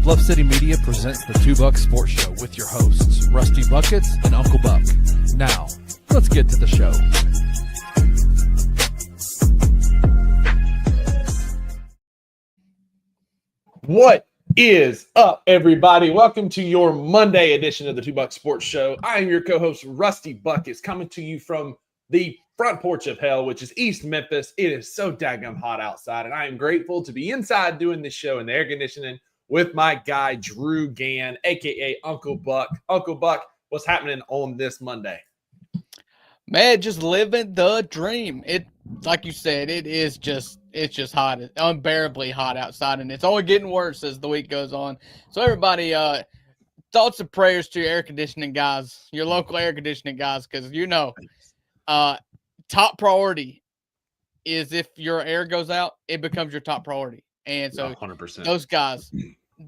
Bluff City Media presents the Two Buck Sports Show with your hosts, Rusty Buckets and Uncle Buck. Now, let's get to the show. What is up, everybody? Welcome to your Monday edition of the Two Buck Sports Show. I am your co-host, Rusty Buckets, coming to you from the front porch of hell, which is East Memphis. It is so daggum hot outside, and I am grateful to be inside doing this show in the air conditioning with my guy, Drew Gann, a.k.a. Uncle Buck. Uncle Buck, what's happening on this Monday? Man, just living the dream. It, like you said, it's just hot. It's unbearably hot outside, and it's only getting worse as the week goes on. So everybody, thoughts and prayers to your air conditioning guys, your local air conditioning guys, because top priority is if your air goes out, it becomes your top priority. And so 100%. Those guys,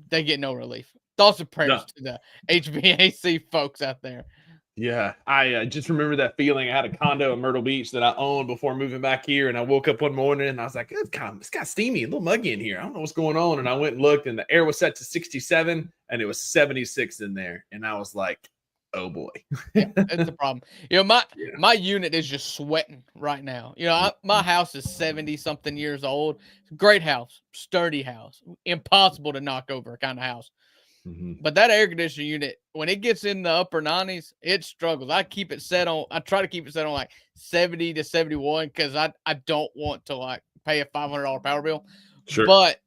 they get no relief. Thoughts and prayers to the HVAC folks out there. Yeah, I just remember that feeling. I had a condo in Myrtle Beach that I owned before moving back here, and I woke up one morning and I was like, it's kind of steamy, a little muggy in here. I don't know what's going on. And I went and looked, and the air was set to 67, and it was 76 in there. And I was like, oh boy. Yeah, that's the problem. My unit is just sweating right now. My house is 70-something years old. Great house, sturdy house, impossible to knock over kind of house. Mm-hmm. But that air conditioning unit, when it gets in the upper 90s, it struggles. I try to keep it set on like 70 to 71 because I don't want to like pay a $500 power bill. Sure. But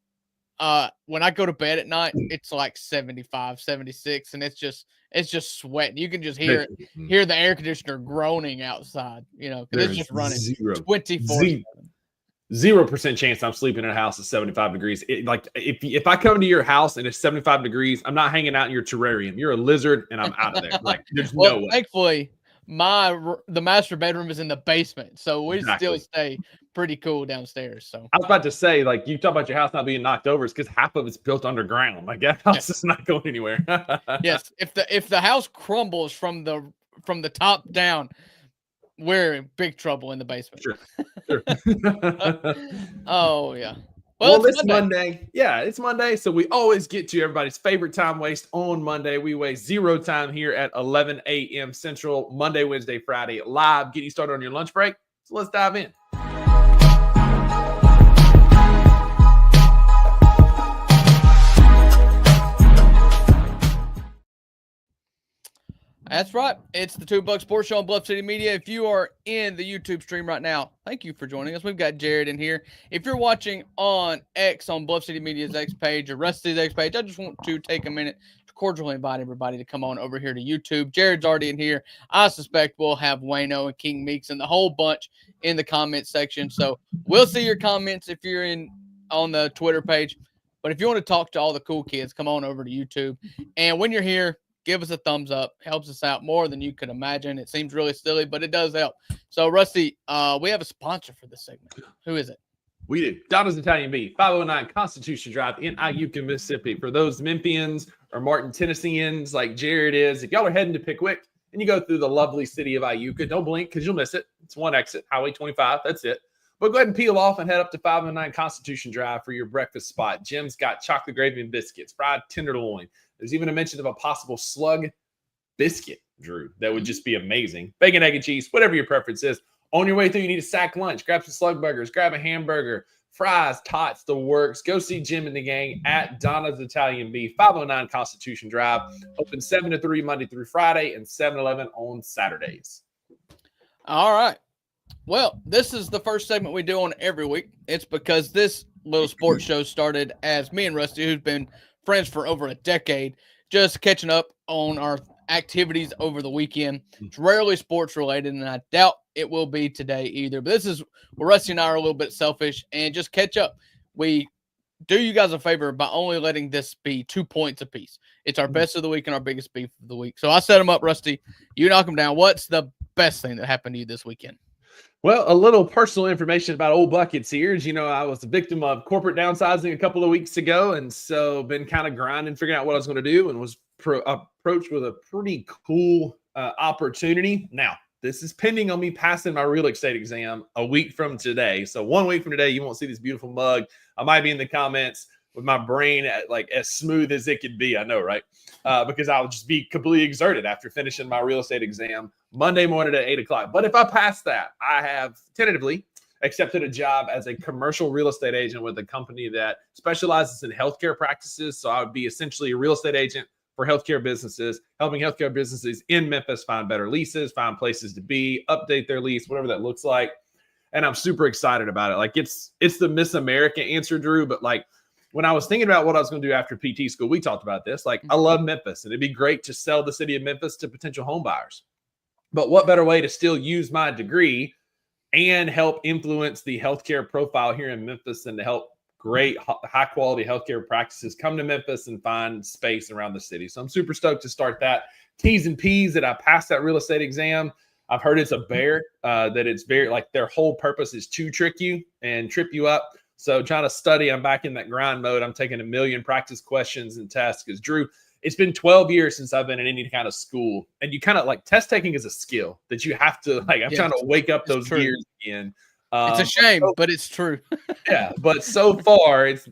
when I go to bed at night, it's like 75, 76, and it's just sweating. You can just hear the air conditioner groaning outside, because it's just running 24/7. 0% chance I'm sleeping in a house at 75 degrees. If I come to your house and it's 75 degrees, I'm not hanging out in your terrarium. You're a lizard, and I'm out of there. Like, there's no way. Thankfully, the master bedroom is in the basement, so we still stay pretty cool downstairs. So I was about to say, like, you talk about your house not being knocked over, it's because half of it's built underground. Like, that house is not going anywhere. Yes, if the house crumbles from the top down, we're in big trouble in the basement. Sure. Oh yeah. Well, it's Monday. Yeah, it's Monday, so we always get to everybody's favorite time waste on Monday. We waste zero time here at 11 a.m. Central, Monday, Wednesday, Friday, live, getting you started on your lunch break. So let's dive in. That's right. It's the Two Buck Sports Show on Bluff City Media. If you are in the YouTube stream right now, thank you for joining us. We've got Jared in here. If you're watching on X, on Bluff City Media's X page or Rusty's X page, I just want to take a minute to cordially invite everybody to come on over here to YouTube. Jared's already in here. I suspect we'll have Wayno and King Meeks and the whole bunch in the comment section. So we'll see your comments if you're on the Twitter page. But if you want to talk to all the cool kids, come on over to YouTube. And when you're here, give us a thumbs up. Helps us out more than you could imagine. It seems really silly, but it does help. So, Rusty, we have a sponsor for this segment. Who is it? We do. Donna's Italian Beef, 509 Constitution Drive in Iuka, Mississippi. For those Memphians or Martin Tennesseans like Jared is, if y'all are heading to Pickwick and you go through the lovely city of Iuka, don't blink because you'll miss it. It's one exit, Highway 25. That's it. But go ahead and peel off and head up to 509 Constitution Drive for your breakfast spot. Jim's got chocolate gravy and biscuits, fried tenderloin. There's even a mention of a possible slug biscuit, Drew. That would just be amazing. Bacon, egg, and cheese, whatever your preference is. On your way through, you need a sack lunch. Grab some slug burgers. Grab a hamburger, fries, tots, the works. Go see Jim and the gang at Donna's Italian Beef, 509 Constitution Drive. Open 7 to 3 Monday through Friday and 7-11 on Saturdays. All right. Well, this is the first segment we do on every week. It's because this little sports show started as me and Rusty, who's been friends for over a decade, just catching up on our activities over the weekend. It's rarely sports related, and I doubt it will be today either. But this is where Rusty and I are a little bit selfish and just catch up. We do you guys a favor by only letting this be 2 points apiece. It's our best of the week and our biggest beef of the week. So I set them up, Rusty. You knock them down. What's the best thing that happened to you this weekend? Well, a little personal information about old Buckets here is, I was a victim of corporate downsizing a couple of weeks ago, and so been kind of grinding, figuring out what I was going to do, and was approached with a pretty cool opportunity. Now, this is pending on me passing my real estate exam a week from today. So 1 week from today, you won't see this beautiful mug. I might be in the comments with my brain like as smooth as it could be. I know, right? Because I'll just be completely exerted after finishing my real estate exam Monday morning at 8 o'clock. But if I pass that, I have tentatively accepted a job as a commercial real estate agent with a company that specializes in healthcare practices. So I would be essentially a real estate agent for healthcare businesses, helping healthcare businesses in Memphis find better leases, find places to be, update their lease, whatever that looks like. And I'm super excited about it. Like it's the Miss America answer, Drew. But like when I was thinking about what I was going to do after PT school, we talked about this. Like I love Memphis, and it'd be great to sell the city of Memphis to potential home buyers. But what better way to still use my degree and help influence the healthcare profile here in Memphis than to help great high quality healthcare practices come to Memphis and find space around the city. So I'm super stoked to start that. T's and P's that I passed that real estate exam. I've heard it's a bear, that it's very like their whole purpose is to trick you and trip you up. So trying to study, I'm back in that grind mode. I'm taking a million practice questions and tests because Drew, it's been 12 years since I've been in any kind of school. And you kind of like test taking is a skill that you have to like, I'm trying to wake up those gears again. It's a shame, but it's true. Yeah, but so far, it's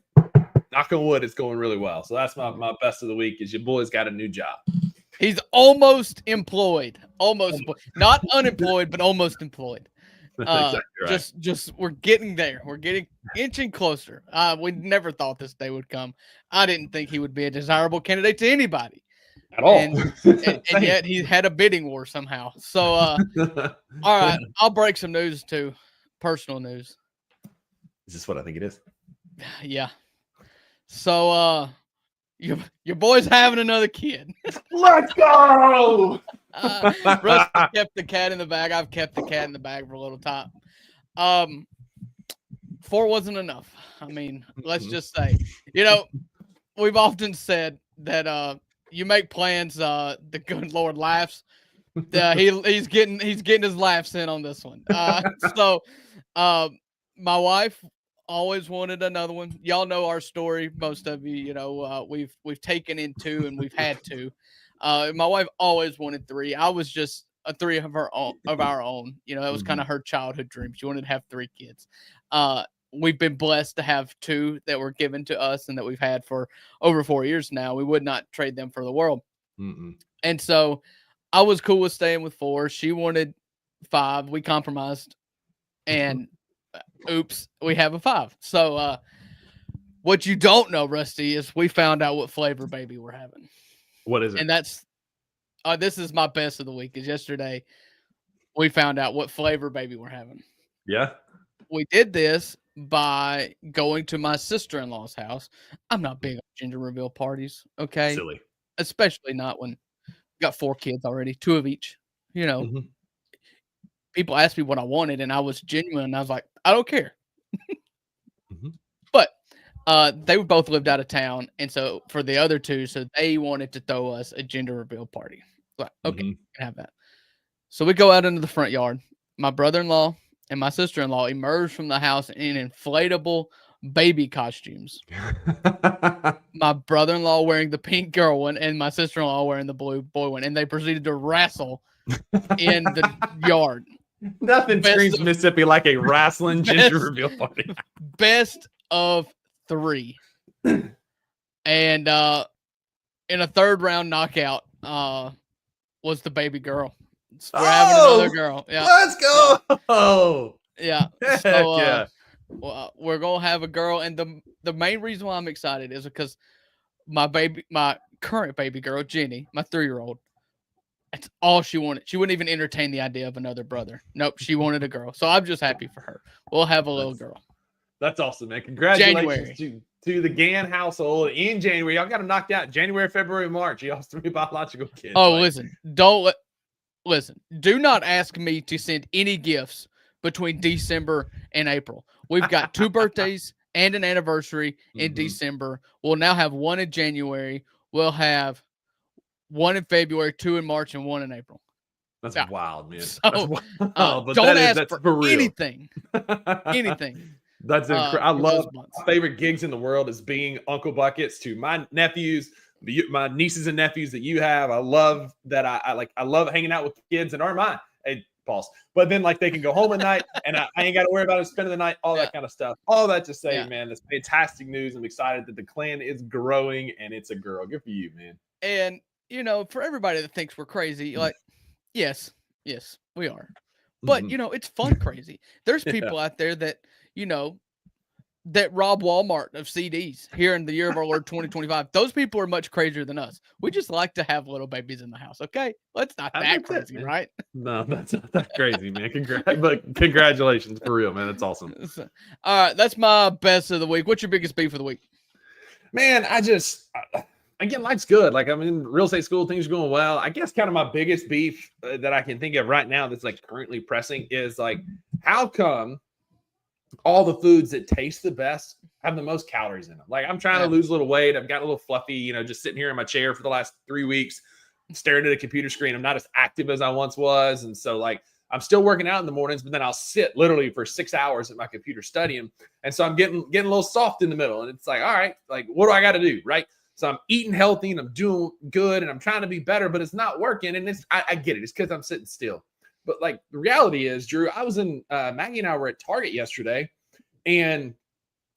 knock on wood, it's going really well. So that's my best of the week is your boy's got a new job. He's almost employed. Almost not unemployed, but almost employed. Exactly right. Just we're getting there. We're getting inching closer. We never thought this day would come. I didn't think he would be a desirable candidate to anybody. At all. And yet he had a bidding war somehow. So all right, I'll break some news too. Personal news. Is this what I think it is? Yeah. So your boy's having another kid. Let's go. Russ kept the cat in the bag. I've kept the cat in the bag for a little time. 4 wasn't enough. I mean, let's just say, we've often said that you make plans, the good Lord laughs. He's getting his laughs in on this one. My wife always wanted another one. Y'all know our story. Most of you, we've taken in 2 and we've had 2. My wife always wanted 3. I was just a 3 of our own. That was kind of her childhood dream. She wanted to have 3 kids. We've been blessed to have 2 that were given to us and that we've had for over 4 years now. We would not trade them for the world. And so I was cool with staying with 4. She wanted 5. We compromised, and oops, we have a 5. So what you don't know, Rusty, is we found out what flavor baby we're having. What is it? And that's this is my best of the week. Is yesterday we found out what flavor baby we're having. Yeah. We did this by going to my sister-in-law's house. I'm not big on gender reveal parties, okay? Silly. Especially not when you got 4 kids already, 2 of each. People asked me what I wanted, and I was genuine. And I was like, I don't care. But they both lived out of town, and so for the other 2, so they wanted to throw us a gender reveal party. Like, okay, we can have that. So we go out into the front yard. My brother-in-law and my sister-in-law emerged from the house in inflatable baby costumes. My brother-in-law wearing the pink girl one, and my sister-in-law wearing the blue boy one, and they proceeded to wrestle in the yard. Nothing screams Mississippi like a wrestling gender reveal party. Best of 3. And in a 3rd round knockout was the baby girl. So we're having another girl. Yeah. Let's go. Yeah. So we're gonna have a girl, and the main reason why I'm excited is because my current baby girl, Jenny, my 3-year-old, that's all she wanted. She wouldn't even entertain the idea of another brother. Nope, she wanted a girl. So I'm just happy for her. We'll have a little girl. That's awesome, man. Congratulations to the Gann household in January. Y'all got them knocked out January, February, March. Y'all 3 biological kids. Oh, listen. Do not ask me to send any gifts between December and April. We've got 2 birthdays and an anniversary in December. We'll now have 1 in January. We'll have 1 in February, 2 in March, and 1 in April. That's wild, man. So, but don't ask that's for real. anything. Anything. That's incredible. I love months. my favorite gigs in the world is being Uncle Buckets to my nephews, my nieces and nephews that you have. I love that. I love hanging out with kids and aren't mine. Hey, pause. But then like they can go home at night, and I ain't got to worry about it spending the night, all that kind of stuff. All that to say, man, it's fantastic news. I'm excited that the clan is growing, and it's a girl. Good for you, man. And for everybody that thinks we're crazy, like, yes, we are. But it's fun crazy. There's people out there that that rob Walmart of CDs here in the year of our Lord 2025. Those people are much crazier than us. We just like to have little babies in the house. Okay, let's not that crazy, right? No, that's not that crazy, man. But congratulations for real, man. That's awesome. All right, that's my best of the week. What's your biggest beef of the week? Man, again, life's good. Like, I'm in real estate school, things are going well. I guess kind of my biggest beef that I can think of right now that's like currently pressing is like, how come all the foods that taste the best have the most calories in them? Like, I'm trying to lose a little weight. I've gotten a little fluffy, just sitting here in my chair for the last 3 weeks, staring at a computer screen. I'm not as active as I once was. And so like, I'm still working out in the mornings, but then I'll sit literally for 6 hours at my computer studying. And so I'm getting a little soft in the middle. And it's like, all right, like, what do I got to do? Right. So I'm eating healthy and I'm doing good and I'm trying to be better, but it's not working. And I get it. It's because I'm sitting still. But like the reality is, Drew, I was Maggie and I were at Target yesterday, and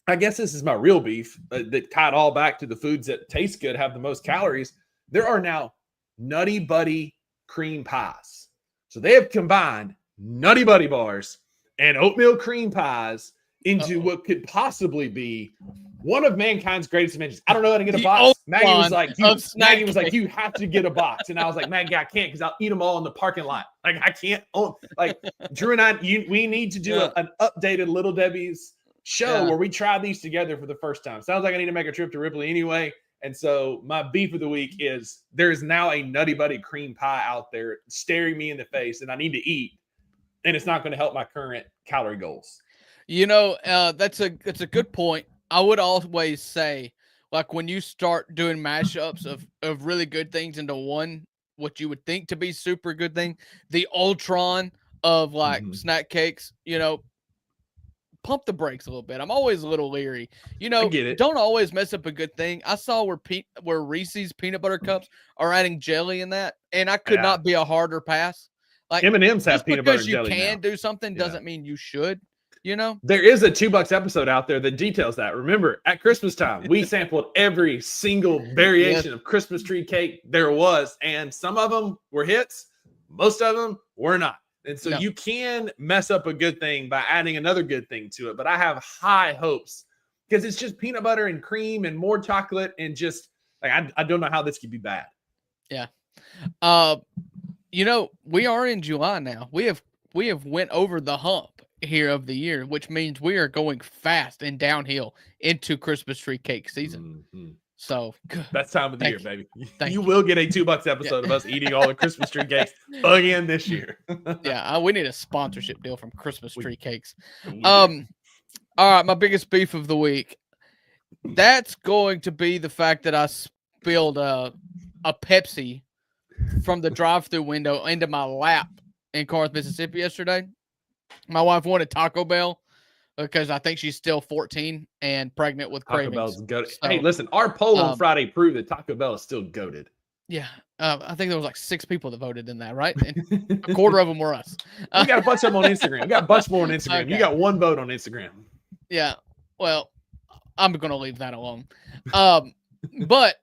I guess this is my real beef that tied all back to the foods that taste good, have the most calories. There are now Nutty Buddy cream pies. So they have combined Nutty Buddy bars and oatmeal cream pies into what could possibly be one of mankind's greatest inventions. I don't know how to get a box. Maggie was like, you have to get a box. And I was like, Maggie, I can't, because I'll eat them all in the parking lot. Like, I can't own, like, Drew and I, we need to do an updated Little Debbie's show where we try these together for the first time. Sounds like I need to make a trip to Ripley anyway. And so my beef of the week is there's now a Nutty Buddy cream pie out there staring me in the face, and I need to eat, and it's not going to help my current calorie goals. That's a good point. I would always say, like, when you start doing mashups of really good things into one, what you would think to be super good thing, the Ultron of like snack cakes, pump the brakes a little bit. I'm always a little leery. I get it. Don't always mess up a good thing. I saw where Reese's peanut butter cups are adding jelly in that, and I could not be a harder pass. Like, M&M's have peanut butter and jelly. Because you can now. Do something doesn't mean you should. There is a $2 episode out there that details that. Remember, at Christmas time, we sampled every single variation of Christmas tree cake there was, and some of them were hits, most of them were not. And so you can mess up a good thing by adding another good thing to it. But I have high hopes because it's just peanut butter and cream and more chocolate, and just like, I don't know how this could be bad. Yeah. We are in July now. We have went over the hump here of the year, which means we are going fast and downhill into Christmas tree cake season. So that's time of the year, baby. You will get a $2 episode of us eating all the Christmas tree cakes again this year. We need a sponsorship deal from Christmas tree cakes. All right, my biggest beef of the week. That's going to be the fact that I spilled a Pepsi from the drive-through window into my lap in Corinth, Mississippi yesterday. My wife wanted Taco Bell because I think she's still 14 and pregnant with cravings. Taco Bell's goated. So, hey, listen, our poll on Friday proved that Taco Bell is still goated. Yeah. I think there was like 6 people that voted in that, right? And a quarter of them were us. We got a bunch of them on Instagram. We got a bunch more on Instagram. Okay. You got 1 vote on Instagram. Yeah. Well, I'm going to leave that alone. But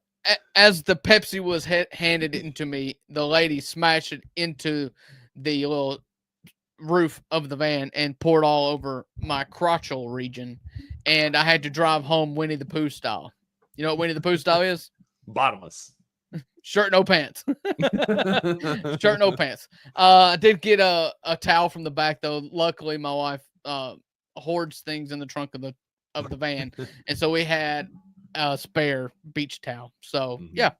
as the Pepsi was handed into me, the lady smashed it into the little roof of the van and poured all over my crotchal region, and I had to drive home Winnie the Pooh style. You know what Winnie the Pooh style is? Bottomless. Shirt, no pants. Shirt, no pants. I did get a towel from the back though. Luckily, my wife hoards things in the trunk of the van, and so we had a spare beach towel. So yeah.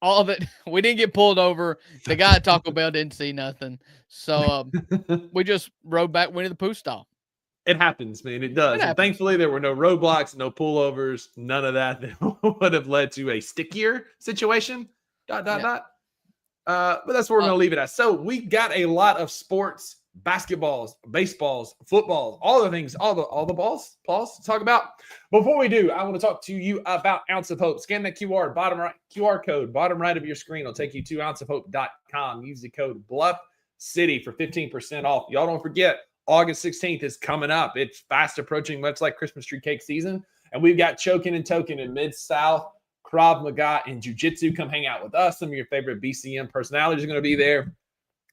All of it. We didn't get pulled over. The guy at Taco Bell didn't see nothing. So we just rode back Winnie the Pooh style. It happens, man. It does. And thankfully, there were no roadblocks, no pullovers, none of that would have led to a stickier situation. But that's where we're going to leave it at. So we got a lot of sports, basketballs, baseballs, footballs, all the things, all the balls to talk about. Before we do, I want to talk to you about Ounce of Hope. Scan that QR code, bottom right of your screen. It'll take you to ounceofhope.com. Use the code BLUFF. City for 15% off. Y'all don't forget, August 16th is coming up. It's fast approaching, much like Christmas tree cake season. And we've got Choking and Token in Mid-South, Krav Maga, and Jiu-Jitsu. Come hang out with us. Some of your favorite BCM personalities are going to be there.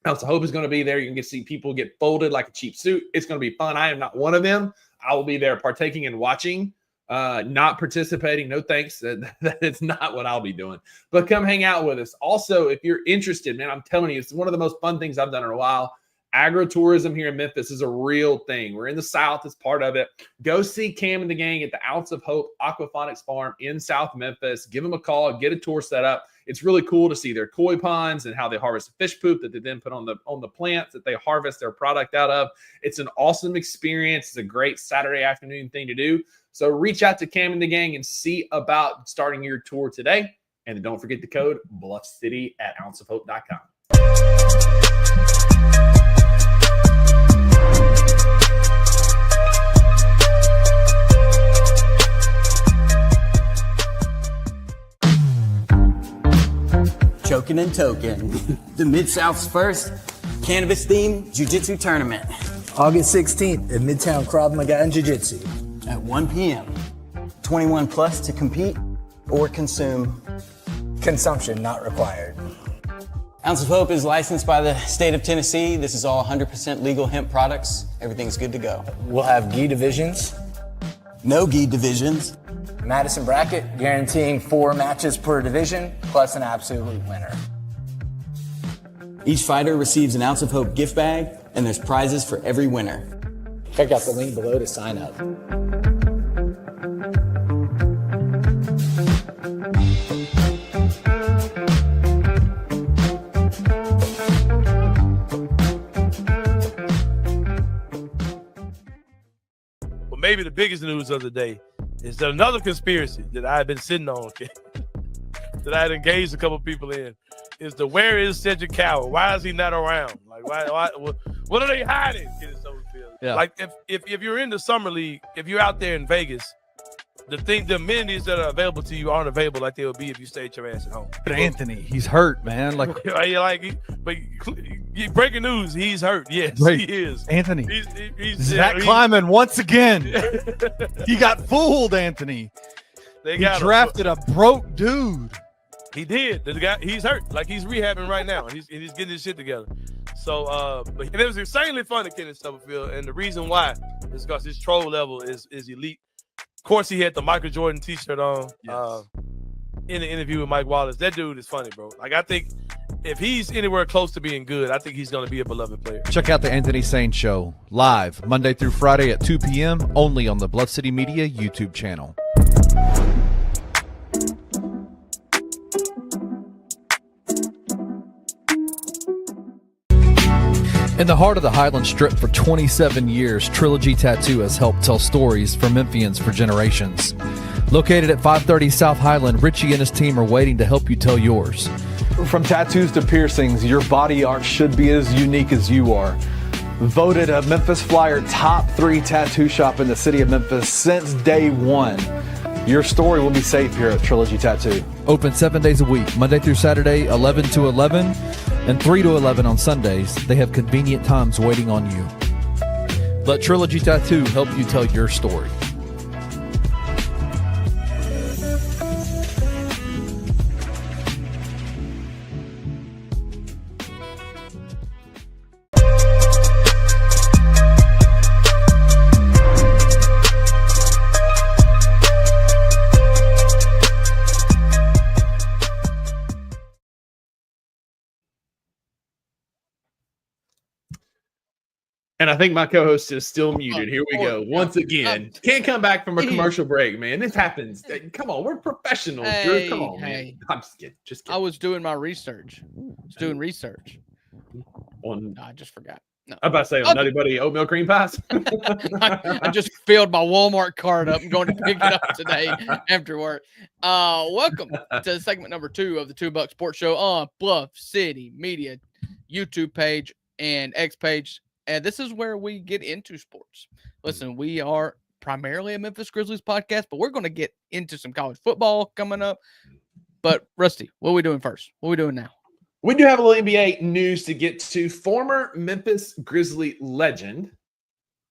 House of Hope is going to be there. You can get to see people get folded like a cheap suit. It's going to be fun. I am not one of them. I will be there partaking and watching, not participating. No thanks. That is not what I'll be doing. But come hang out with us. Also, if you're interested, man, I'm telling you, it's one of the most fun things I've done in a while. Agritourism here in Memphis is a real thing. We're in the South as part of it. Go see Cam and the gang at the Ounce of Hope Aquaponics Farm in South Memphis. Give them a call. Get a tour set up. It's really cool to see their koi ponds and how they harvest the fish poop that they then put on the plants that they harvest their product out of. It's an awesome experience. It's a great Saturday afternoon thing to do. So reach out to Cam and the gang and see about starting your tour today. And then don't forget the code BluffCity at ounceofhope.com. Choking and Token, the Mid-South's first cannabis-themed jiu-jitsu tournament. August 16th at Midtown Krav Maga and Jiu-Jitsu. At 1 p.m. 21 plus to compete or consume. Consumption not required. Ounce of Hope is licensed by the state of Tennessee. This is all 100% legal hemp products. Everything's good to go. We'll have gi divisions. No gi divisions. Madison bracket, guaranteeing 4 matches per division, plus an absolute winner. Each fighter receives an Ounce of Hope gift bag, and there's prizes for every winner. Check out the link below to sign up. Well, maybe the biggest news of the day is that another conspiracy that I had been sitting on, that I had engaged a couple people in, is the where is Cedric Coward? Why is he not around? Like, why what are they hiding? Yeah. Like, if you're in the summer league, if you're out there in Vegas, the amenities that are available to you aren't available like they would be if you stayed your ass at home. But Anthony, he's hurt, man. Like, breaking news, he's hurt. Yes, right. he is. Anthony, he's Zach Kleiman once again. He got fooled, Anthony. They He drafted a broke dude. He did. The guy, he's hurt. Like, he's rehabbing right now. He's getting his shit together. So, but it was insanely fun to Kenneth Stubblefield, and the reason why is because his troll level is elite. Of course, he had the Michael Jordan T-shirt on in the interview with Mike Wallace. That dude is funny, bro. Like, I think if he's anywhere close to being good, I think he's going to be a beloved player. Check out the Anthony Sane Show live Monday through Friday at 2 p.m. only on the Bluff City Media YouTube channel. In the heart of the Highland Strip for 27 years, Trilogy Tattoo has helped tell stories for Memphians for generations. Located at 530 South Highland, Richie and his team are waiting to help you tell yours. From tattoos to piercings, your body art should be as unique as you are. Voted a Memphis Flyer top 3 tattoo shop in the city of Memphis since day one. Your story will be safe here at Trilogy Tattoo. Open 7 days a week, Monday through Saturday, 11 to 11, and 3 to 11 on Sundays. They have convenient times waiting on you. Let Trilogy Tattoo help you tell your story. And I think my co-host is still muted. Here we go. Once again. Can't come back from a commercial break, man. This happens. Come on, we're professionals, Drew. Come on, man. I'm just kidding. I was doing my research. On, I just forgot. No. I'm about to say on Nutty Buddy oatmeal cream pies. I just filled my Walmart card up. I'm going to pick it up today after work. Welcome to segment number 2 of the $2 Sports Show on Bluff City Media YouTube page and X page. And this is where we get into sports. Listen, we are primarily a Memphis Grizzlies podcast, but we're going to get into some college football coming up. But Rusty, what are we doing first? What are we doing now? We do have a little NBA news to get to. Former Memphis Grizzly legend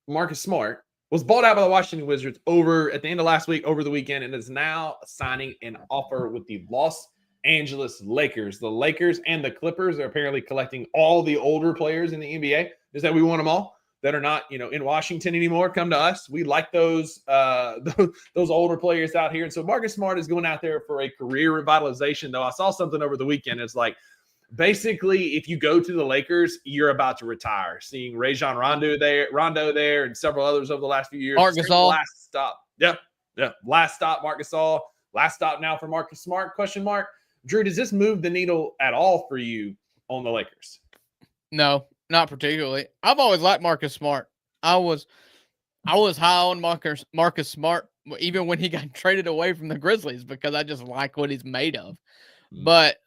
Marcus Smart was bought out by the Washington Wizards over at the end of last week, over the weekend, and is now signing an offer with the Los Angeles Lakers. The Lakers and the Clippers are apparently collecting all the older players in the NBA. Is that we want them all that are not, in Washington anymore? Come to us. We like those older players out here. And so Marcus Smart is going out there for a career revitalization. Though I saw something over the weekend. It's like, basically, if you go to the Lakers, you're about to retire. Seeing Rajon Rondo there, and several others over the last few years. Marc Gasol. Last stop. Yep. Last stop, Marc Gasol. Last stop now for Marcus Smart? Question mark. Drew, does this move the needle at all for you on the Lakers? No, not particularly. I've always liked Marcus Smart. I was high on Marcus Smart even when he got traded away from the Grizzlies because I just like what he's made of. But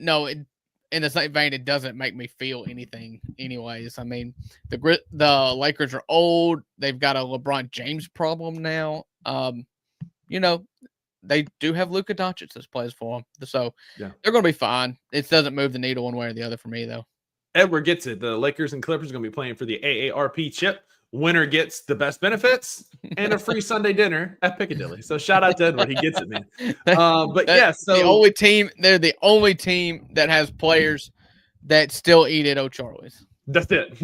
no, in the same vein, it doesn't make me feel anything anyways. I mean, the Lakers are old. They've got a LeBron James problem now. They do have Luka Doncic that plays for them. So they're going to be fine. It doesn't move the needle one way or the other for me, though. Edward gets it. The Lakers and Clippers are going to be playing for the AARP chip. Winner gets the best benefits and a free Sunday dinner at Piccadilly. So shout out to Edward. He gets it, man. So they're the only team that has players that still eat at O'Charlie's. That's it.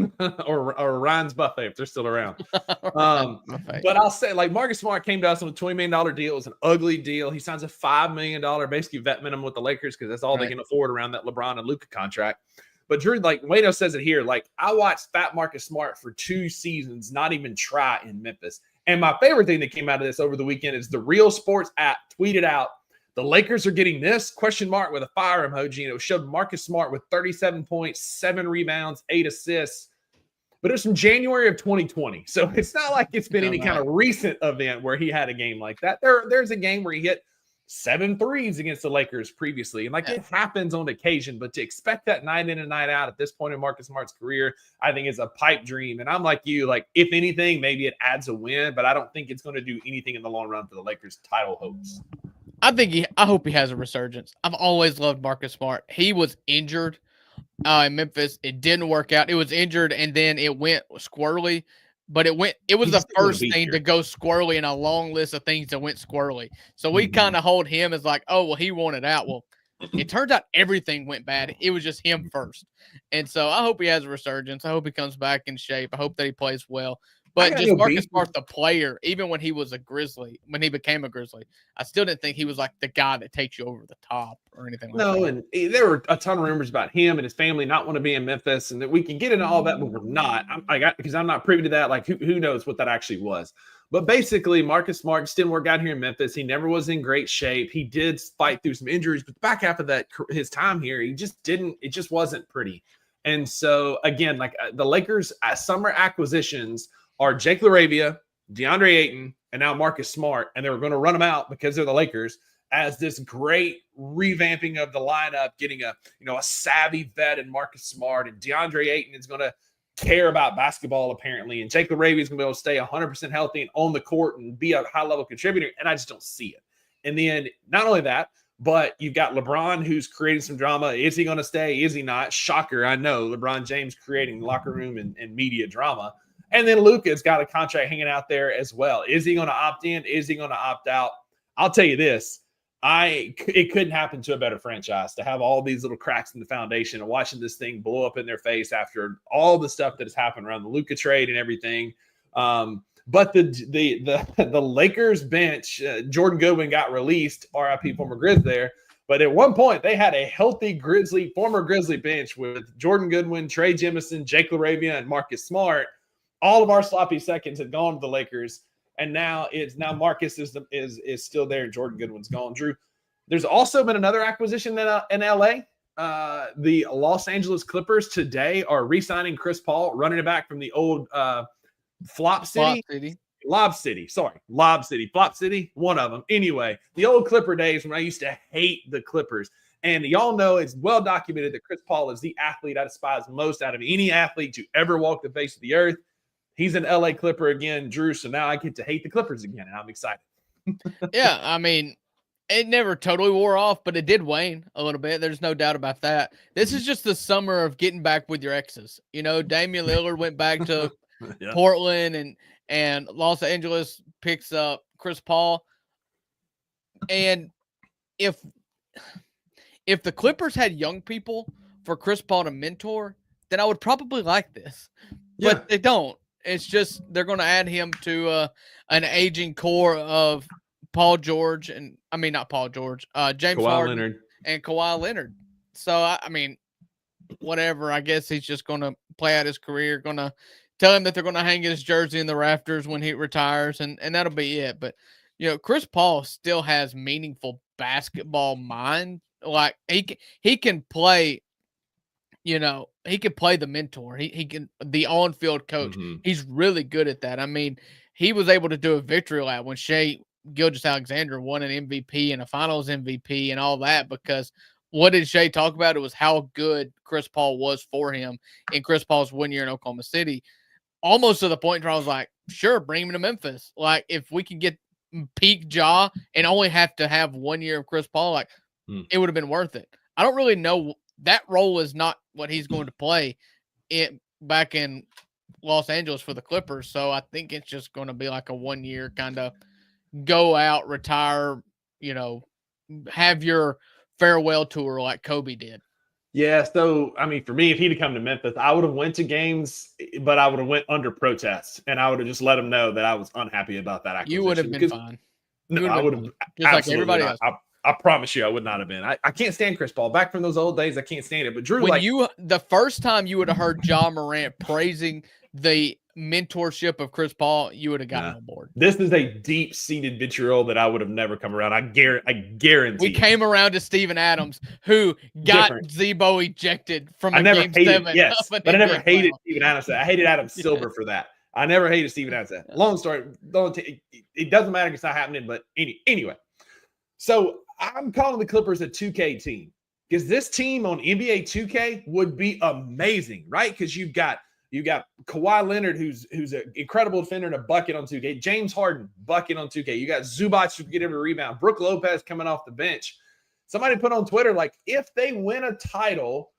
or Ryan's Buffet if they're still around. But I'll say, like, Marcus Smart came to us on a $20 million deal. It was an ugly deal. He signs a $5 million basically vet minimum with the Lakers because that's all they can afford around that LeBron and Luka contract. But Drew, like Wado says it here, like I watched Fat Marcus Smart for 2 seasons, not even try in Memphis. And my favorite thing that came out of this over the weekend is the Real Sports app tweeted out, the Lakers are getting this question mark with a fire emoji. And it showed Marcus Smart with 37 points, 7 rebounds, 8 assists. But it was from January of 2020. So it's not like it's been any kind of recent event where he had a game like that. There's a game where he hit 7 threes against the Lakers previously. And it happens on occasion, but to expect that night in and night out at this point in Marcus Smart's career, I think is a pipe dream. And I'm like you, like if anything, maybe it adds a win, but I don't think it's going to do anything in the long run for the Lakers' title hopes. I hope he has a resurgence. I've always loved Marcus Smart. He was injured in Memphis. It didn't work out. It was injured and then it went squirrely. But it was the first thing to go squirrely in a long list of things that went squirrely. So we kind of hold him as like, oh, well, he wanted out. Well, it turns out everything went bad. It was just him first. And so I hope he has a resurgence. I hope he comes back in shape. I hope that he plays well. But just Marcus Smart, the player, even when he was a Grizzly, when he became a Grizzly, I still didn't think he was like the guy that takes you over the top or anything like that. No, and there were a ton of rumors about him and his family not want to be in Memphis, and that we can get into all that, but we're not. Because I'm not privy to that. Like, who knows what that actually was. But basically, Marcus Smart just didn't work out here in Memphis. He never was in great shape. He did fight through some injuries, but the back half of his time here, it just wasn't pretty. And so, again, like the Lakers' summer acquisitions are Jake LaRavia, DeAndre Ayton, and now Marcus Smart, and they were going to run them out because they're the Lakers as this great revamping of the lineup, getting a savvy vet in Marcus Smart, and DeAndre Ayton is going to care about basketball apparently, and Jake LaRavia is going to be able to stay 100% healthy and on the court and be a high-level contributor, and I just don't see it. And then not only that, but you've got LeBron who's creating some drama. Is he going to stay? Is he not? Shocker, I know. LeBron James creating locker room and media drama. And then Luka's got a contract hanging out there as well. Is he going to opt in? Is he going to opt out? I'll tell you this. It couldn't happen to a better franchise to have all these little cracks in the foundation and watching this thing blow up in their face after all the stuff that has happened around the Luka trade and everything. But the Lakers bench, Jordan Goodwin got released, RIP former Grizz there. But at one point, they had a healthy former Grizzly bench with Jordan Goodwin, Trey Jemison, Jake LaRavia, and Marcus Smart. All of our sloppy seconds had gone to the Lakers, and now Marcus is still there, and Jordan Goodwin's gone. Drew, there's also been another acquisition in LA. The Los Angeles Clippers today are re-signing Chris Paul, running it back from the old Flop City. Lob City. Flop City, one of them. Anyway, the old Clipper days when I used to hate the Clippers. And y'all know it's well documented that Chris Paul is the athlete I despise most out of any athlete to ever walk the face of the earth. He's an LA Clipper again, Drew. So now I get to hate the Clippers again, and I'm excited. Yeah, I mean, it never totally wore off, but it did wane a little bit. There's no doubt about that. This is just the summer of getting back with your exes. Damian Lillard went back to Yeah. Portland, and Los Angeles picks up Chris Paul. And if the Clippers had young people for Chris Paul to mentor, then I would probably like this. Yeah. But they don't. It's just they're going to add him to an aging core of Paul George James Kawhi Harden Leonard. and Kawhi Leonard. So, I mean, whatever. I guess he's just going to play out his career, going to tell him that they're going to hang his jersey in the rafters when he retires, and that'll be it. But, Chris Paul still has meaningful basketball mind. Like, he can play, he can play the mentor. He can the on-field coach. Mhm. He's really good at that. I mean, he was able to do a victory lap when Shai Gilgeous-Alexander won an MVP and a Finals MVP and all that, because what did Shai talk about? It was how good Chris Paul was for him in Chris Paul's 1 year in Oklahoma City. Almost to the point where I was like, sure, bring him to Memphis. Like, if we can get peak Ja and only have to have 1 year of Chris Paul, it would have been worth it. I don't really know. That role is not what he's going to play back in Los Angeles for the Clippers. So I think it's just going to be like a 1 year kind of go out, retire, have your farewell tour like Kobe did. Yeah, so I mean, for me, if he'd have come to Memphis, I would have went to games, but I would have went under protest, and I would have just let him know that I was unhappy about that acquisition. You would have been fine. No, I would have just like everybody else. I promise you, I would not have been. I can't stand Chris Paul. Back from those old days, I can't stand it. But Drew, the first time you would have heard Ja Morant praising the mentorship of Chris Paul, you would have gotten on board. This is a deep-seated vitriol that I would have never come around. I guarantee. We came around to Steven Adams, who got Zebo ejected from Game 7. Yes, but I never hated Steven Adams. I hated Adam Silver for that. I never hated Steven Adams. Long story. It doesn't matter because it's not happening. But anyway, so I'm calling the Clippers a 2K team because this team on NBA 2K would be amazing, right? Because you've got Kawhi Leonard, who's an incredible defender and a bucket on 2K. James Harden, bucket on 2K. You got Zubac who can get him to rebound. Brook Lopez coming off the bench. Somebody put on Twitter, like, if they win a title,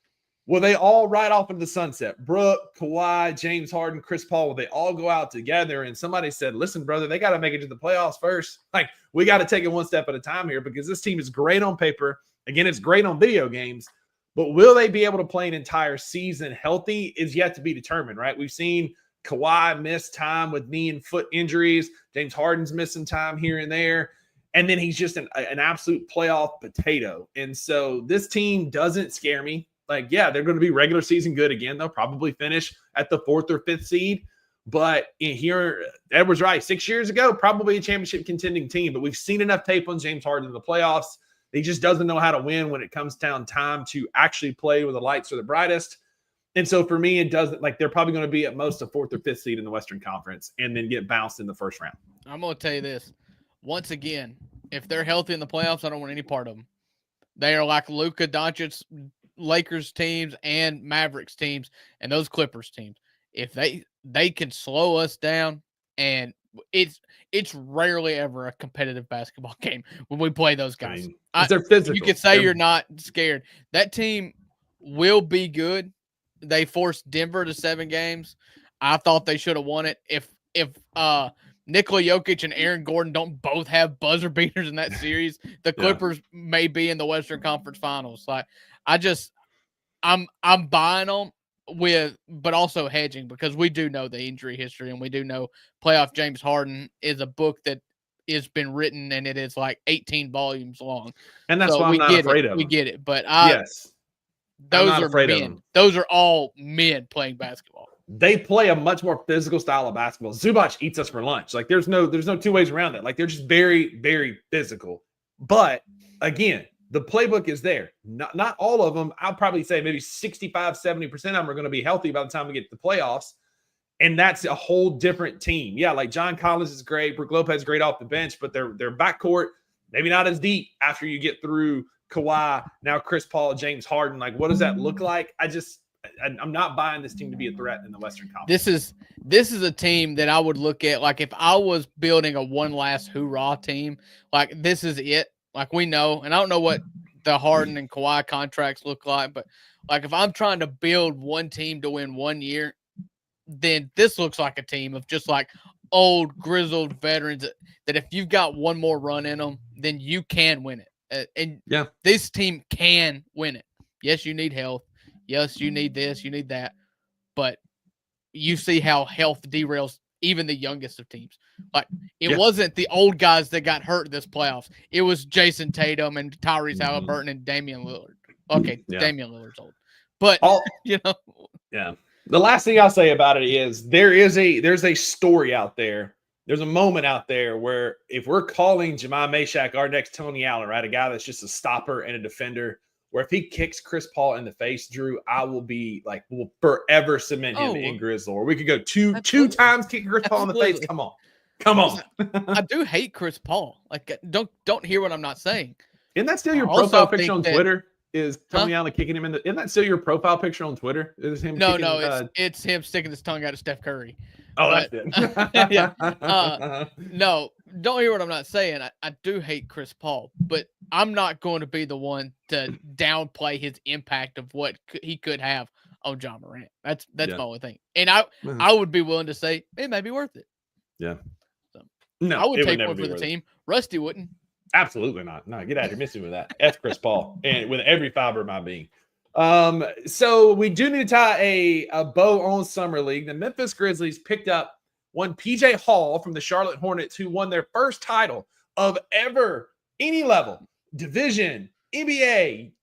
will they all ride off into the sunset? Brook, Kawhi, James Harden, Chris Paul, will they all go out together? And somebody said, listen, brother, they got to make it to the playoffs first. Like, we got to take it one step at a time here because this team is great on paper. Again, it's great on video games. But will they be able to play an entire season healthy is yet to be determined, right? We've seen Kawhi miss time with knee and foot injuries. James Harden's missing time here and there. And then he's just an absolute playoff potato. And so this team doesn't scare me. Like, yeah, they're going to be regular season good again. They'll probably finish at the 4th or 5th seed. But in here, Edwards right, 6 years ago, probably a championship contending team. But we've seen enough tape on James Harden in the playoffs. He just doesn't know how to win when it comes down time to actually play where the lights are the brightest. And so for me, it doesn't, like, they're probably going to be at most a 4th or 5th seed in the Western Conference and then get bounced in the first round. I'm going to tell you this. Once again, if they're healthy in the playoffs, I don't want any part of them. They are like Luka Doncic, Lakers teams and Mavericks teams and those Clippers teams. If they can slow us down, and it's rarely ever a competitive basketball game when we play those guys. I mean, they're physical. You could say you're not scared. That team will be good. They forced Denver to 7 games. I thought they should have won it. If Nikola Jokic and Aaron Gordon don't both have buzzer beaters in that series, the Clippers may be in the Western Conference Finals. Like, I'm buying them but also hedging, because we do know the injury history and we do know playoff James Harden is a book that has been written and it is like 18 volumes long. And that's why I'm not afraid of them. We get it. But those are men. Those are all men playing basketball. They play a much more physical style of basketball. Zubac eats us for lunch. Like, there's no two ways around that. Like, they're just very, very physical. But again, the playbook is there. Not all of them. I'll probably say maybe 65, 70% of them are going to be healthy by the time we get to the playoffs. And that's a whole different team. Yeah, like John Collins is great. Brook Lopez is great off the bench, but their backcourt, maybe not as deep after you get through Kawhi, now Chris Paul, James Harden. Like, what does that look like? I'm not buying this team to be a threat in the Western Conference. This is a team that I would look at, like, if I was building a one last hoorah team, like, this is it. Like we know, and I don't know what the Harden and Kawhi contracts look like, but like if I'm trying to build one team to win 1 year, then this looks like a team of just like old grizzled veterans that if you've got one more run in them, then you can win it. And this team can win it. Yes, you need health. Yes, you need this, you need that. But you see how health derails even the youngest of teams. Like it wasn't the old guys that got hurt this playoffs. It was Jason Tatum and Tyrese Halliburton and Damian Lillard. Okay, Damian Lillard's old. But you know. Yeah. The last thing I'll say about it is there's a story out there. There's a moment out there where if we're calling Jemai Meshack our next Tony Allen, right, a guy that's just a stopper and a defender, where if he kicks Chris Paul in the face, Drew, I will be like, we'll forever cement him in Grizzle. Or we could go two times kicking Chris Paul in the face. Come on. I do hate Chris Paul. Like, don't hear what I'm not saying. Isn't that still your profile picture on Twitter? Is Tony Allen kicking him in the? Isn't that still your profile picture on Twitter? Is him? No, it's him sticking his tongue out at Steph Curry. Oh, that's it. Yeah. No, don't hear what I'm not saying. I do hate Chris Paul, but I'm not going to be the one to downplay his impact of what he could have on John Morant. That's my only thing. And I would be willing to say it may be worth it. Yeah. So, no, I would take one for the team. Rusty wouldn't. Absolutely not. No, get out of here. Miss me with that. F Chris Paul. And with every fiber of my being. So we do need to tie a bow on Summer League. The Memphis Grizzlies picked up one PJ Hall from the Charlotte Hornets, who won their first title of ever, any level, division, NBA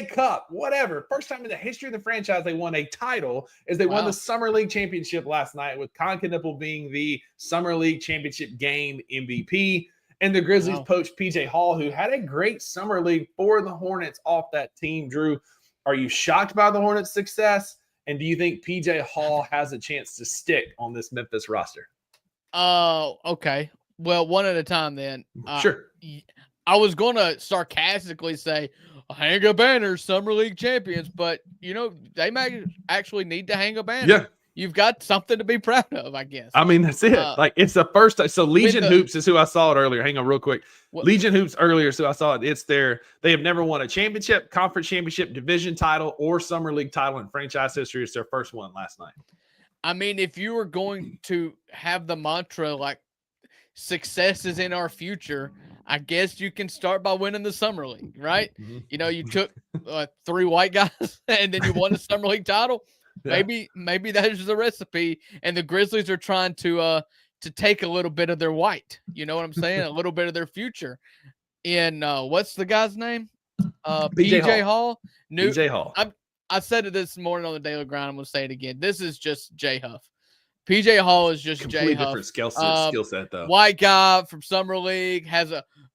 Cup, whatever. First time in the history of the franchise they won a title as they won the Summer League championship last night, with Concanipple being the Summer League championship game MVP. And the Grizzlies poached PJ Hall, who had a great summer league for the Hornets off that team. Drew, are you shocked by the Hornets' success? And do you think PJ Hall has a chance to stick on this Memphis roster? Okay. Well, one at a time then. Sure. I was going to sarcastically say, hang a banner, Summer League champions, but, they might actually need to hang a banner. Yeah. You've got something to be proud of, I guess. I mean, that's it. It's the first time. So Legion Hoops is who I saw it earlier. Hang on real quick. Legion Hoops earlier. So I saw it. They have never won a championship, conference championship, division title, or summer league title in franchise history. It's their first one last night. I mean, if you were going to have the mantra like success is in our future, I guess you can start by winning the summer league, right? Mm-hmm. You took 3 white guys and then you won the summer league title. Yeah. Maybe that is the recipe, and the Grizzlies are trying to take a little bit of their white. You know what I'm saying? A little bit of their future. In what's the guy's name? PJ Hall. PJ Hall. I said it this morning on the Daily Grind. I'm gonna say it again. This is just J Huff. PJ Hall is just J Huff. Different skill set though. White guy from Summer League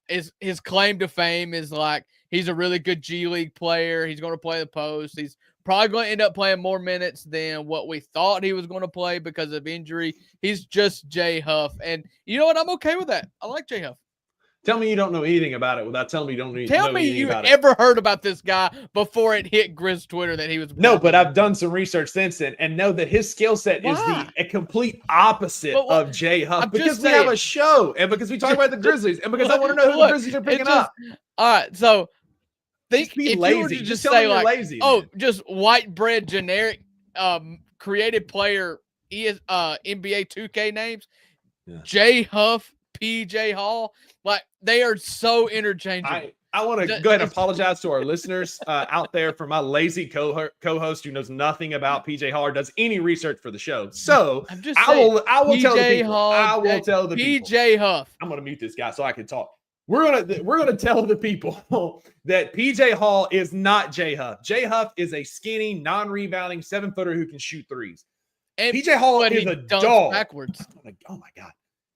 his claim to fame is like he's a really good G League player. He's going to play the post. He's probably going to end up playing more minutes than what we thought he was going to play because of injury. He's just J Huff. And you know what? I'm okay with that. I like J Huff. Tell me you don't know anything about it without telling me you don't know anything about it. Tell me you ever heard about this guy before it hit Grizz Twitter that he was. No, but I've done some research since then and know that his skill set is a complete opposite of J Huff because we have a show and because we talk about the Grizzlies and because I want to know who the Grizzlies are picking up. All right, so think be if lazy. You were to just say like, lazy, just white bread generic created player NBA 2K names, J Huff, PJ Hall, like they are so interchangeable. I want to go ahead and apologize to our listeners out there for my lazy co-host who knows nothing about PJ Hall or does any research for the show. So I will tell the people. I will tell the people. PJ Huff. I'm going to mute this guy so I can talk. We're gonna tell the people that PJ Hall is not J Huff. J Huff is a skinny, non-rebounding 7-footer who can shoot threes. And PJ Hall is a dog. Backwards. Oh my God.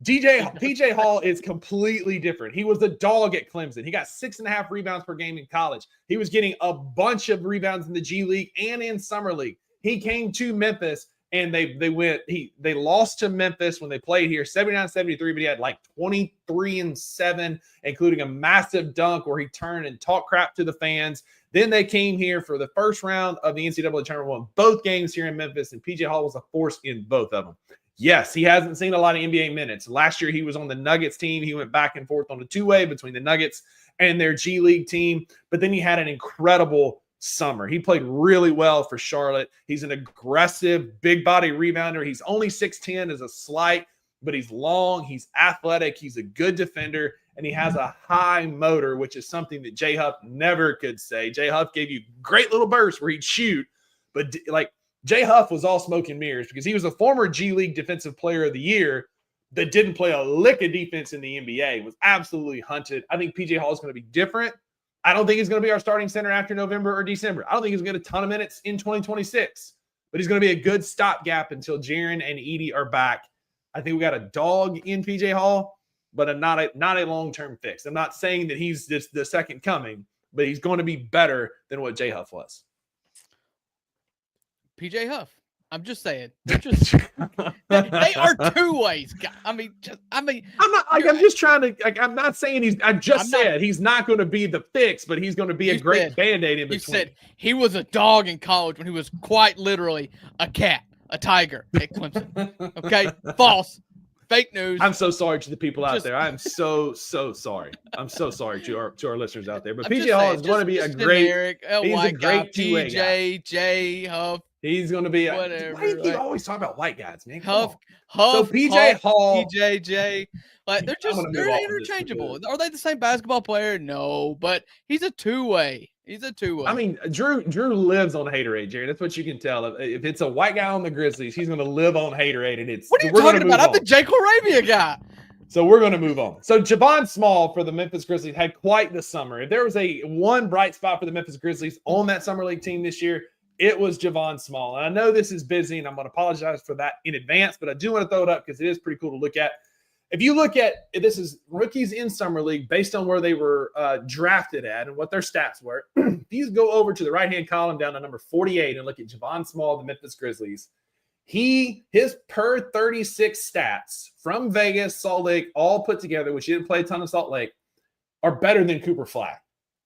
PJ Hall is completely different. He was a dog at Clemson. He got 6.5 rebounds per game in college. He was getting a bunch of rebounds in the G League and in Summer League. He came to Memphis and they lost to Memphis when they played here 79-73, but he had like 23-7, including a massive dunk where he turned and talked crap to the fans. Then they came here for the first round of the NCAA tournament, won both games here in Memphis, and PJ Hall was a force in both of them. Yes, he hasn't seen a lot of NBA minutes. Last year, he was on the Nuggets team. He went back and forth on the two-way between the Nuggets and their G League team. But then he had an incredible summer. He played really well for Charlotte. He's an aggressive, big body rebounder. He's only 6'10", is a slight, but he's long, he's athletic, he's a good defender, and he has a high motor, which is something that Jay Huff never could say. Jay Huff gave you great little bursts where he'd shoot, but like Jay Huff was all smoke and mirrors because he was a former G League Defensive Player of the Year that didn't play a lick of defense in the NBA, was absolutely hunted. I think PJ Hall is going to be different. I don't think he's going to be our starting center after November or December. I don't think he's going to get a ton of minutes in 2026, but he's going to be a good stopgap until Jaren and Edie are back. I think we got a dog in PJ Hall, but not a long-term fix. I'm not saying that he's just the second coming, but he's going to be better than what Jay Huff was. PJ Huff. I'm just saying. They're just they are two ways. I'm not like I'm just trying to like I'm not saying he's not going to be the fix, but he's going to be a great band-aid in between. You said he was a dog in college when he was quite literally a cat, a tiger at Clemson. Okay? False. Fake news. I'm so sorry to the people out there. I am so sorry. I'm so sorry to our listeners out there. But PJ Hall is going to be a great two-way guy. Jay Huff. He's going to be whatever. Why do you always talk about white guys, man? Huff. So PJ Hall, PJJ, like they're interchangeable. Are they the same basketball player? No, but he's a two-way. I mean, Drew lives on haterade, Jared. That's what you can tell. If it's a white guy on the Grizzlies, he's going to live on haterade. And what are you talking about? I'm the Jake Arabia guy. So we're going to move on. So Javon Small for the Memphis Grizzlies had quite the summer. If there was one bright spot for the Memphis Grizzlies on that summer league team this year, it was Javon Small. And I know this is busy, and I'm going to apologize for that in advance, but I do want to throw it up because it is pretty cool to look at. If you look at this is rookies in summer league based on where they were drafted at and what their stats were. These go over to the right-hand column down to number 48 and look at Javon Small, the Memphis Grizzlies. His per 36 stats from Vegas, Salt Lake, all put together, which he didn't play a ton of Salt Lake, are better than Cooper Flagg.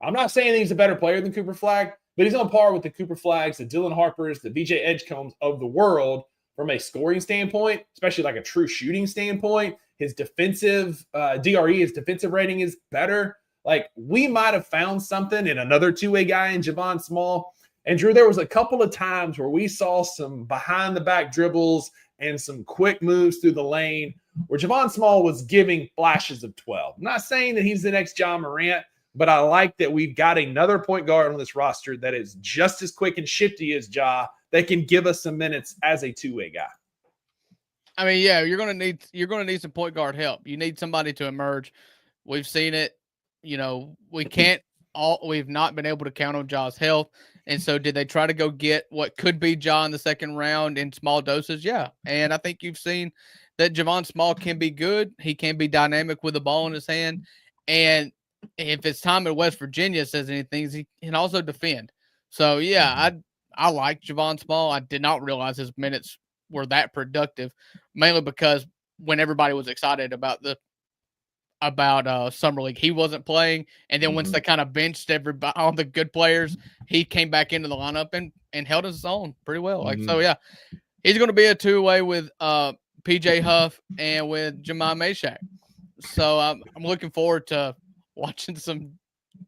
I'm not saying that he's a better player than Cooper Flagg, but he's on par with the Cooper Flaggs, the Dylan Harpers, the VJ Edgecombs of the world from a scoring standpoint, especially like a true shooting standpoint. His defensive DRE, his defensive rating is better. Like, we might have found something in another two-way guy in Javon Small. And, Drew, there was a couple of times where we saw some behind-the-back dribbles and some quick moves through the lane where Javon Small was giving flashes of 12. I'm not saying that he's the next Ja Morant, but I like that we've got another point guard on this roster that is just as quick and shifty as Ja that can give us some minutes as a two-way guy. I mean, yeah, you're gonna need some point guard help. You need somebody to emerge. We've seen it. We've not been able to count on Ja's health. And so did they try to go get what could be Ja in the second round in small doses? Yeah. And I think you've seen that Javon Small can be good. He can be dynamic with the ball in his hand. And if it's time in West Virginia says anything, he can also defend. So, yeah, I like Javon Small. I did not realize his minutes were that productive, mainly because when everybody was excited about summer league, he wasn't playing, and then once they kind of benched everybody, all the good players, he came back into the lineup and held his own pretty well. So yeah, he's going to be a two-way with PJ Huff and with Jemai Meshack. So I'm looking forward to watching some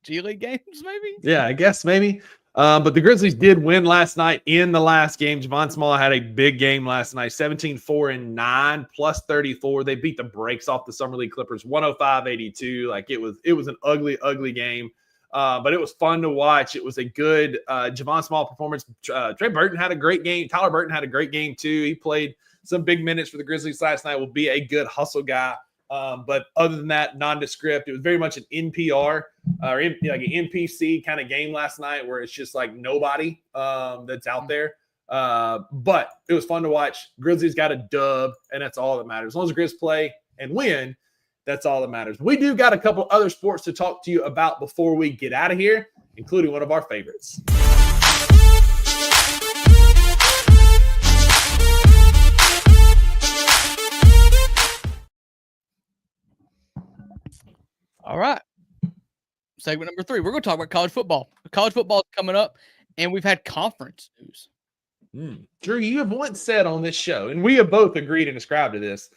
G League games, maybe. Yeah, I guess maybe. But the Grizzlies did win last night in the last game. Javon Small had a big game last night, 17-4-9 plus 34. They beat the brakes off the Summer League Clippers, 105-82. Like it was an ugly game. But it was fun to watch. It was a good Javon Small performance. Trey Burton had a great game. Tyler Burton had a great game too. He played some big minutes for the Grizzlies last night. Will be a good hustle guy. But other than that, nondescript. It was very much an NPR or like an NPC kind of game last night where it's just like nobody that's out there. But it was fun to watch. Grizzlies got a dub, and that's all that matters. As long as the Grizz play and win, that's all that matters. We do got a couple other sports to talk to you about before we get out of here, including one of our favorites. All right. Segment number 3. We're going to talk about college football. College football is coming up, and we've had conference news. Drew, you have once said on this show, and we have both agreed and ascribed to this,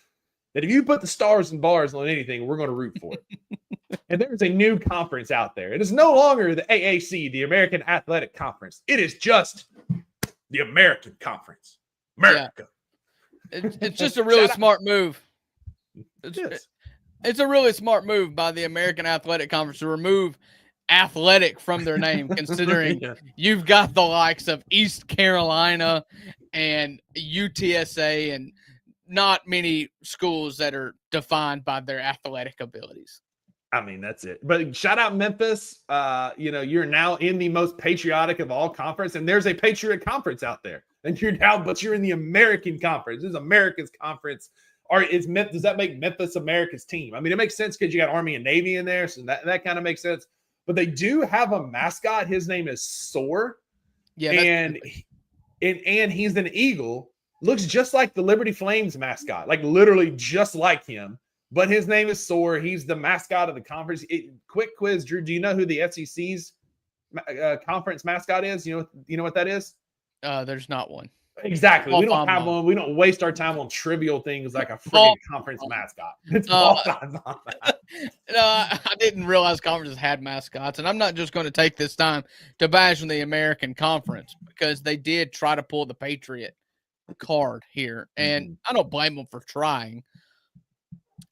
that if you put the stars and bars on anything, we're going to root for it. And there is a new conference out there. It is no longer the AAC, the American Athletic Conference. It is just the American Conference. America. Yeah. It's just a really smart move. It's a really smart move by the American Athletic Conference to remove athletic from their name, considering you've got the likes of East Carolina and UTSA and not many schools that are defined by their athletic abilities. I mean, that's it. But shout out Memphis. You're now in the most patriotic of all conference, and there's a Patriot Conference out there. And you're in the American Conference. This is America's conference. Does that make Memphis America's team? I mean, it makes sense because you got Army and Navy in there, so that kind of makes sense. But they do have a mascot. His name is Soar. Yeah, and he's an eagle. Looks just like the Liberty Flames mascot, like literally just like him. But his name is Soar. He's the mascot of the conference. Quick quiz, Drew. Do you know who the SEC's conference mascot is? You know what that is? There's not one. Exactly. We don't have one. We don't waste our time on trivial things like a freaking conference mascot. It's all times on that. I didn't realize conferences had mascots, and I'm not just going to take this time to bash on the American Conference because they did try to pull the Patriot card here, and I don't blame them for trying.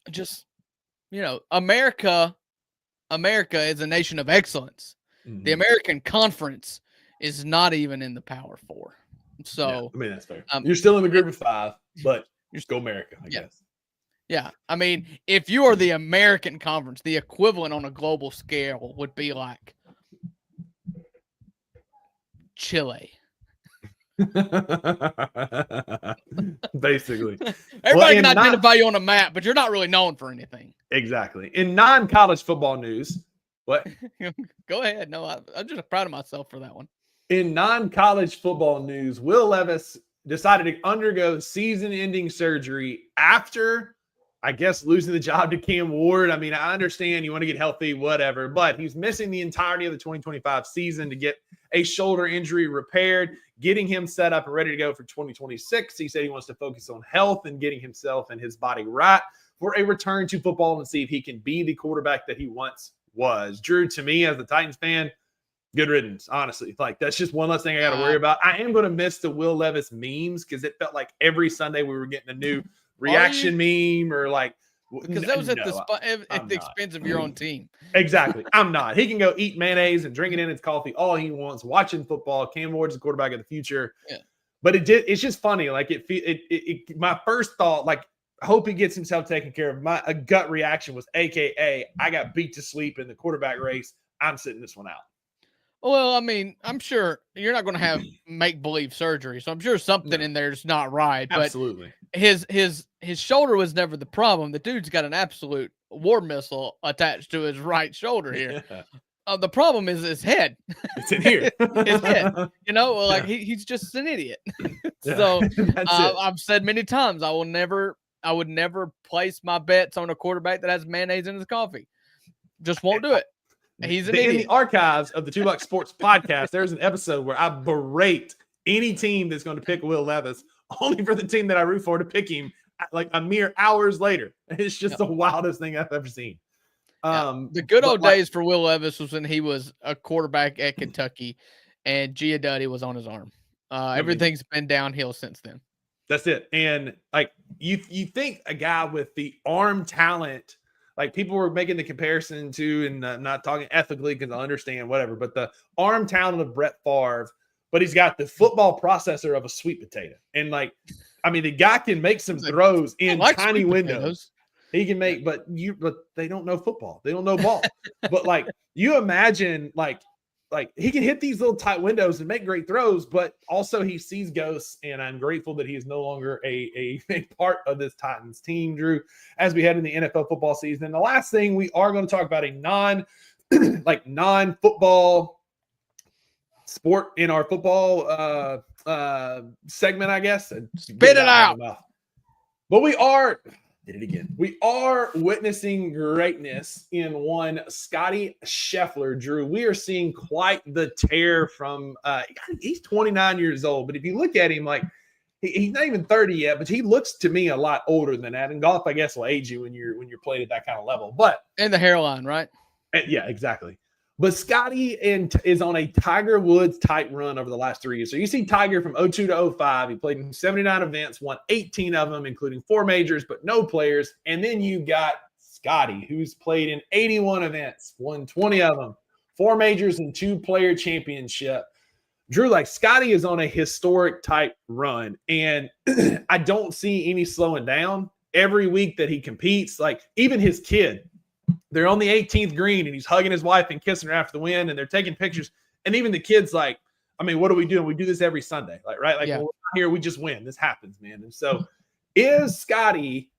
Just, America is a nation of excellence. Mm-hmm. The American Conference is not even in the Power Four. So, yeah, that's fair. You're still in the group of 5, but you're still America, I guess. Yeah. I mean, if you are the American Conference, the equivalent on a global scale would be like Chile. Basically. Everybody can identify you on a map, but you're not really known for anything. Exactly. In non-college football news, what? Go ahead. No, I'm just proud of myself for that one. In non-college football news, Will Levis decided to undergo season-ending surgery after, I guess, losing the job to Cam Ward. I mean, I understand you want to get healthy, whatever, but he's missing the entirety of the 2025 season to get a shoulder injury repaired, getting him set up and ready to go for 2026. He said he wants to focus on health and getting himself and his body right for a return to football and see if he can be the quarterback that he once was. Drew, to me, as the Titans fan, good riddance, honestly. Like, that's just one less thing I got to worry about. I am going to miss the Will Levis memes because it felt like every Sunday we were getting a new reaction meme or like. Because that was at the expense of your own team. Exactly. I'm not. He can go eat mayonnaise and drink it in his coffee all he wants, watching football. Cam Ward's the quarterback of the future. Yeah. But it's just funny. Like, my first thought, like, I hope he gets himself taken care of. My gut reaction was, AKA, I got beat to sleep in the quarterback race. I'm sitting this one out. Well, I mean, I'm sure you're not going to have make-believe surgery, so I'm sure something in there is not right. But absolutely. His shoulder was never the problem. The dude's got an absolute war missile attached to his right shoulder here. Yeah. The problem is his head. It's in here. His head. He's just an idiot. So I've said many times I would never place my bets on a quarterback that has mayonnaise in his coffee. Just won't do it. He's an idiot. In the archives of the Two Buck Sports podcast, there's an episode where I berate any team that's going to pick Will Levis, only for the team that I root for to pick him like a mere hours later. It's just the wildest thing I've ever seen. The good old days for Will Levis was when he was a quarterback at Kentucky and Giudice was on his arm. Everything's been downhill since then. That's it. And like you think a guy with the arm talent, like people were making the comparison to, and not talking ethically because I understand whatever, but the arm talent of Brett Favre, but he's got the football processor of a sweet potato. And like, I mean, the guy can make some throws in tiny windows. He can make, but they don't know football. They don't know ball. But like, you imagine like he can hit these little tight windows and make great throws, but also he sees ghosts. And I'm grateful that he is no longer a part of this Titans team, Drew, as we head in the NFL football season. And the last thing we are going to talk about a non-football sport in our football segment, I guess. Spit it out. But did it again. We are witnessing greatness in one Scotty Scheffler, Drew. We are seeing quite the tear from he's 29 years old, but if you look at him, like he's not even 30 yet, but he looks to me a lot older than that. And golf, I guess, will age you when you're played at that kind of level. But And the hairline, right? yeah, exactly. But Scotty is on a Tiger Woods type run over the last 3 years. So you see Tiger from 02 to 05. He played in 79 events, won 18 of them, including 4 majors, but no players. And then you got Scotty, who's played in 81 events, won 20 of them, 4 majors and 2 player championship. Drew, like Scotty is on a historic type run, and I don't see any slowing down. Every week that he competes, like even his kid, they're on the 18th green and he's hugging his wife and kissing her after the win, and they're taking pictures. And even the kid's like, I mean, what are we doing? We do this every Sunday, like, right? Like, Yeah. when we're here, we just win. This happens, man. And so is Scotty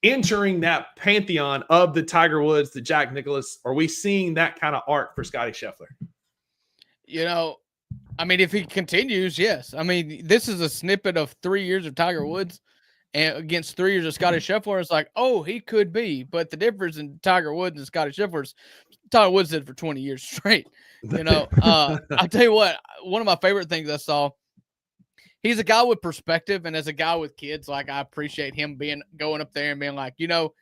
entering that pantheon of the Tiger Woods, the Jack Nicklaus? Are we seeing that kind of art for Scotty Scheffler? You know, I mean, if he continues, yes. I mean, this is a snippet of 3 years of Tiger Woods and against 3 years of Scotty Scheffler. It's like, oh, he could be. But the difference in Tiger Woods and Scotty Scheffler is Tiger Woods did it for 20 years straight. You know, I'll tell you what, one of my favorite things I saw, he's a guy with perspective. And as a guy with kids, like, I appreciate him going up there and being like, you know,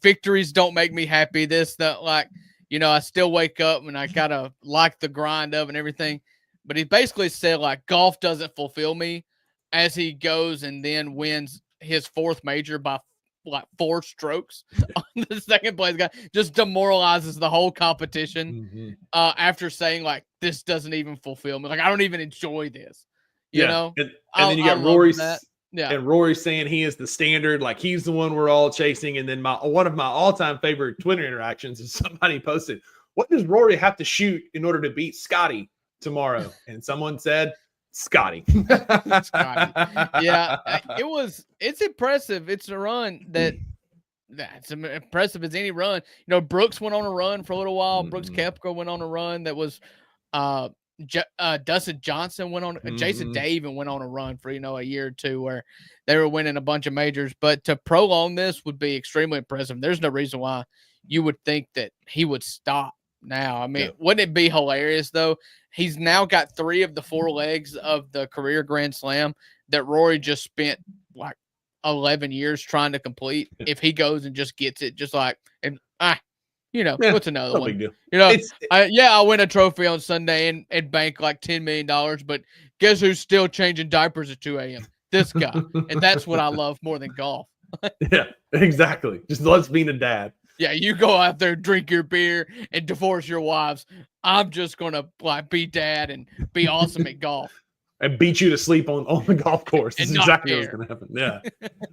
victories don't make me happy. Like, you know, I still wake up and I gotta like the grind of and everything. But he basically said, like, golf doesn't fulfill me, as he goes and then wins his 4th major by like 4 strokes on the second place guy, just demoralizes the whole competition after saying, like, this doesn't even fulfill me. Like, I don't even enjoy this, you know? And then you got Rory. Yeah. And Rory saying he is the standard, like he's the one we're all chasing. And then one of my all-time favorite Twitter interactions is somebody posted, what does Rory have to shoot in order to beat Scotty tomorrow? And someone said, Scotty. Scotty. Yeah, it's impressive. It's a run that's impressive as any run. You know, Brooks went on a run for a little while. Brooks Koepka went on a run that was Dustin Johnson went on, Jason Day even went on a run for, you know, a year or two where they were winning a bunch of majors. But to prolong this would be extremely impressive. There's no reason why you would think that he would stop now. I mean, wouldn't it be hilarious though? He's now got 3 of the 4 legs of the career Grand Slam that Rory just spent like 11 years trying to complete. If he goes and just gets it, just like, and you know, what's another one? Big deal. You know, I win a trophy on Sunday and bank like $10 million, but guess who's still changing diapers at 2 a.m.? This guy. And that's what I love more than golf. Yeah, exactly. Just let's being a dad. Yeah, you go out there, drink your beer, and divorce your wives. I'm just gonna like be dad and be awesome at golf. And beat you to sleep on the golf course. That's exactly what's going to happen. Yeah.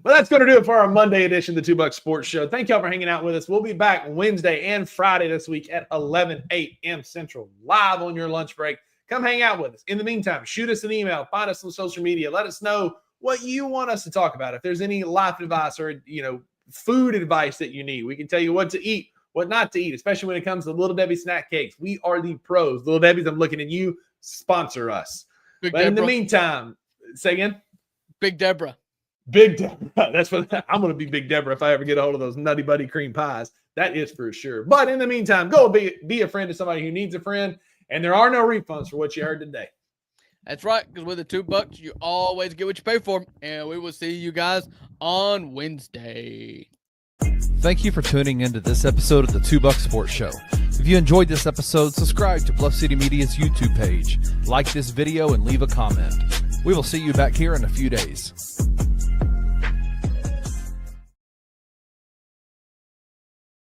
Well, that's going to do it for our Monday edition of the 2 Buck Sports Show. Thank y'all for hanging out with us. We'll be back Wednesday and Friday this week at 11 a.m. Central, live on your lunch break. Come hang out with us. In the meantime, shoot us an email, find us on social media. Let us know what you want us to talk about. If there's any life advice or, you know, food advice that you need, we can tell you what to eat, what not to eat, especially when it comes to Little Debbie snack cakes. We are the pros. Little Debbie's, I'm looking at you. Sponsor us. But in the meantime, say again. Big Deborah. Big Deborah. That's what I'm going to be. Big Deborah if I ever get a hold of those Nutty Buddy cream pies. That is for sure. But in the meantime, go be a friend to somebody who needs a friend. And there are no refunds for what you heard today. That's right. Because with the $2, you always get what you pay for. And we will see you guys on Wednesday. Thank you for tuning into this episode of the 2 Buck Sports Show. If you enjoyed this episode, subscribe to Bluff City Media's YouTube page, like this video, and leave a comment. We will see you back here in a few days.